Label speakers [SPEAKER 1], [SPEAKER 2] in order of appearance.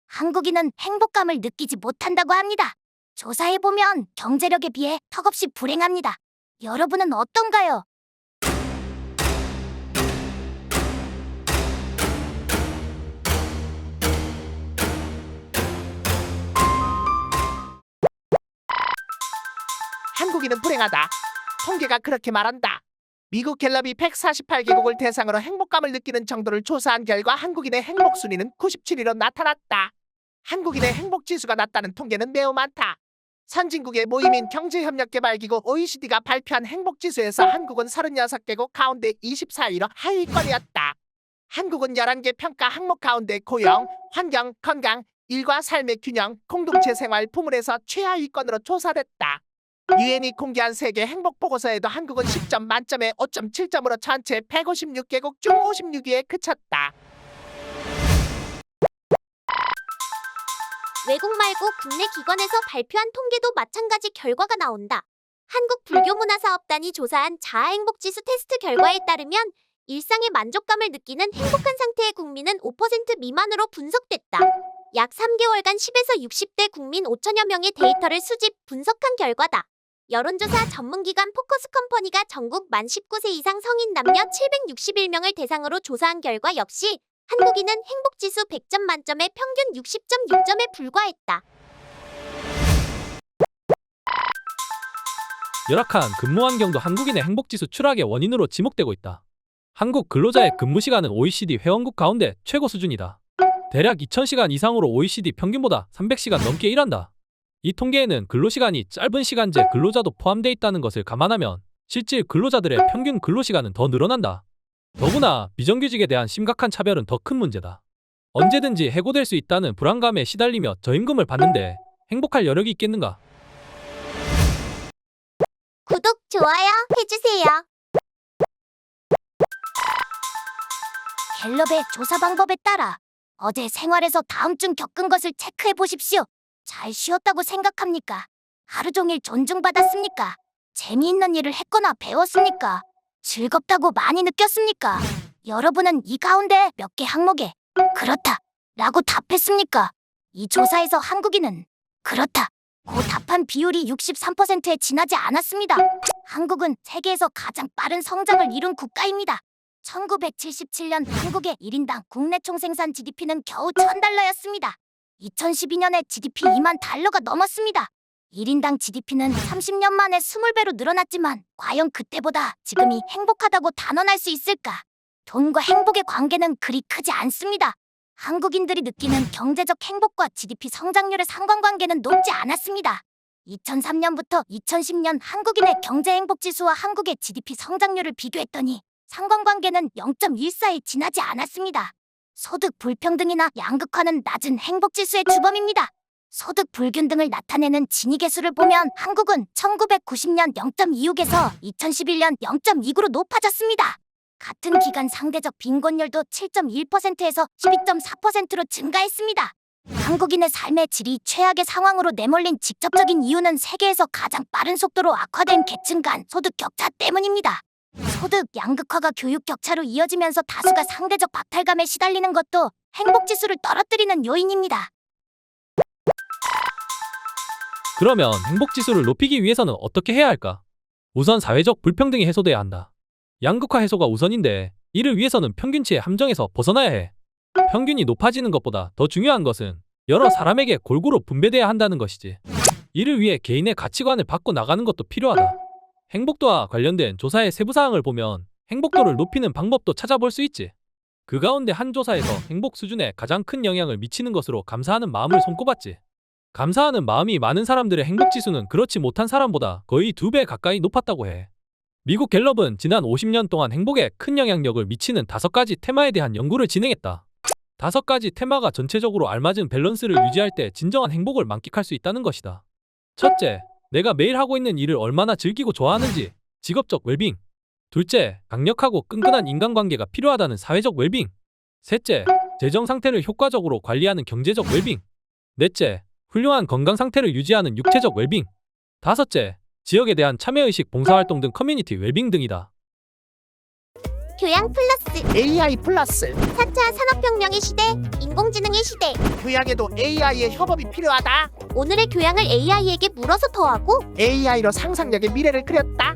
[SPEAKER 1] 한국인은 행복감을 느끼지 못한다고 합니다. 조사해보면 경제력에 비해 턱없이 불행합니다. 여러분은 어떤가요?
[SPEAKER 2] 한국인은 불행하다. 통계가 그렇게 말한다. 미국 갤럽이 148개국을 대상으로 행복감을 느끼는 정도를 조사한 결과 한국인의 행복 순위는 97위로 나타났다. 한국인의 행복 지수가 낮다는 통계는 매우 많다. 선진국의 모임인 경제협력개발기구 OECD가 발표한 행복 지수에서 한국은 36개국 가운데 24위로 하위권이었다. 한국은 11개 평가 항목 가운데 고용, 환경, 건강, 일과 삶의 균형, 공동체 생활 부문에서 최하위권으로 조사됐다. 유엔이 공개한 세계 행복 보고서에도 한국은 10점 만점에 5.7점으로 전체 156개국 중 56위에 그쳤다.
[SPEAKER 3] 외국 말고 국내 기관에서 발표한 통계도 마찬가지 결과가 나온다. 한국불교문화사업단이 조사한 자아행복지수 테스트 결과에 따르면 일상의 만족감을 느끼는 행복한 상태의 국민은 5% 미만으로 분석됐다. 약 3개월간 10에서 60대 국민 5천여 명의 데이터를 수집, 분석한 결과다. 여론조사 전문기관 포커스 컴퍼니가 전국 만 19세 이상 성인 남녀 761명을 대상으로 조사한 결과 역시 한국인은 행복지수 100점 만점에 평균 60.6점에 불과했다.
[SPEAKER 4] 열악한 근무 환경도 한국인의 행복지수 추락의 원인으로 지목되고 있다. 한국 근로자의 근무 시간은 OECD 회원국 가운데 최고 수준이다. 대략 2000시간 이상으로 OECD 평균보다 300시간 넘게 일한다. 이 통계에는 근로시간이 짧은 시간제 근로자도 포함되어 있다는 것을 감안하면 실질 근로자들의 평균 근로시간은 더 늘어난다. 더구나 비정규직에 대한 심각한 차별은 더 큰 문제다. 언제든지 해고될 수 있다는 불안감에 시달리며 저임금을 받는데 행복할 여력이 있겠는가?
[SPEAKER 3] 구독, 좋아요 해주세요.
[SPEAKER 1] 갤럽의 조사 방법에 따라 어제 생활에서 다음중 겪은 것을 체크해 보십시오. 잘 쉬었다고 생각합니까? 하루 종일 존중받았습니까? 재미있는 일을 했거나 배웠습니까? 즐겁다고 많이 느꼈습니까? 여러분은 이 가운데 몇 개 항목에 그렇다 라고 답했습니까? 이 조사에서 한국인은 그렇다 고 답한 비율이 63%에 지나지 않았습니다. 한국은 세계에서 가장 빠른 성장을 이룬 국가입니다. 1977년 한국의 1인당 국내 총생산 GDP는 겨우 $1000였습니다. 2012년에 GDP 2만 달러가 넘었습니다. 1인당 GDP는 30년 만에 20배로 늘어났지만 과연 그때보다 지금이 행복하다고 단언할 수 있을까? 돈과 행복의 관계는 그리 크지 않습니다. 한국인들이 느끼는 경제적 행복과 GDP 성장률의 상관관계는 높지 않았습니다. 2003년부터 2010년 한국인의 경제행복지수와 한국의 GDP 성장률을 비교했더니 상관관계는 0.14에 지나지 않았습니다. 소득 불평등이나 양극화는 낮은 행복지수의 주범입니다. 소득 불균등을 나타내는 지니계수를 보면 한국은 1990년 0.26에서 2011년 0.29로 높아졌습니다. 같은 기간 상대적 빈곤율도 7.1%에서 12.4%로 증가했습니다. 한국인의 삶의 질이 최악의 상황으로 내몰린 직접적인 이유는 세계에서 가장 빠른 속도로 악화된 계층 간 소득 격차 때문입니다. 소득 양극화가 교육 격차로 이어지면서 다수가 상대적 박탈감에 시달리는 것도 행복지수를 떨어뜨리는 요인입니다.
[SPEAKER 4] 그러면 행복지수를 높이기 위해서는 어떻게 해야 할까? 우선 사회적 불평등이 해소돼야 한다. 양극화 해소가 우선인데 이를 위해서는 평균치의 함정에서 벗어나야 해. 평균이 높아지는 것보다 더 중요한 것은 여러 사람에게 골고루 분배돼야 한다는 것이지. 이를 위해 개인의 가치관을 바꿔 나가는 것도 필요하다. 행복도와 관련된 조사의 세부사항을 보면 행복도를 높이는 방법도 찾아볼 수 있지. 그 가운데 한 조사에서 행복 수준에 가장 큰 영향을 미치는 것으로 감사하는 마음을 손꼽았지. 감사하는 마음이 많은 사람들의 행복지수는 그렇지 못한 사람보다 거의 2배 가까이 높았다고 해. 미국 갤럽은 지난 50년 동안 행복에 큰 영향력을 미치는 5가지 테마에 대한 연구를 진행했다. 5가지 테마가 전체적으로 알맞은 밸런스를 유지할 때 진정한 행복을 만끽할 수 있다는 것이다. 첫째, 내가 매일 하고 있는 일을 얼마나 즐기고 좋아하는지, 직업적 웰빙. 둘째, 강력하고 끈끈한 인간관계가 필요하다는 사회적 웰빙. 셋째, 재정 상태를 효과적으로 관리하는 경제적 웰빙. 넷째, 훌륭한 건강 상태를 유지하는 육체적 웰빙. 다섯째, 지역에 대한 참여의식, 봉사활동 등 커뮤니티 웰빙 등이다.
[SPEAKER 3] 교양 플러스
[SPEAKER 2] AI 플러스
[SPEAKER 3] 4차 산업혁명의 시대, 인공지능의 시대.
[SPEAKER 2] 교양에도 AI의 협업이 필요하다.
[SPEAKER 3] 오늘의 교양을 AI에게 물어서 더하고
[SPEAKER 2] AI로 상상력의 미래를 그렸다.